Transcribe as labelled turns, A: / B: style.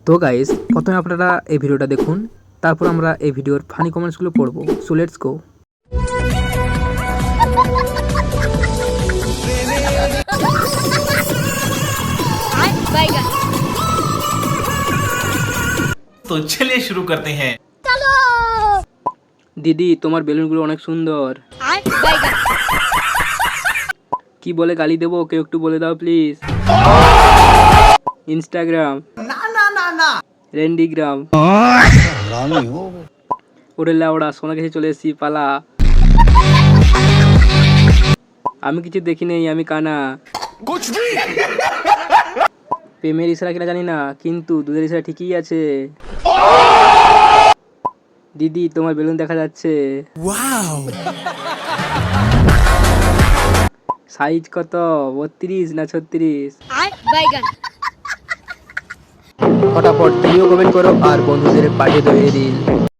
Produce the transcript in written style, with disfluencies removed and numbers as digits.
A: তো গাইস, প্রথমে আপনারা এই ভিডিওটা দেখুন, তারপর আমরা এই ভিডিওর ফানি কমেন্টসগুলো পড়ব। So let's go.
B: तो चलिए शुरू करते हैं।
A: দিদি, তোমার বেলুনগুলো অনেক সুন্দর। কি বলে গালি দেবো, কেউ একটু বলে দাও প্লিজ। ইনস্টাগ্রাম
B: ना ना ना ना
A: রেন্ডিগ্রাম। ওরে লাউড়া, সোনা কাছে চলে এসেছি, পালা। আমি কিছু দেখি নেই, আমি কানা। প্রেমের ইশারা কিনা জানি না, কিন্তু দুধের ইশারা ঠিকই আছে। দিদি, তোমার বেলুন দেখা যাচ্ছে। সাইজ কত, 32 না 36? ফটাফট ভিডিও কমেন্ট করো আর বন্ধুদের পাঠিয়ে দেবে রিল।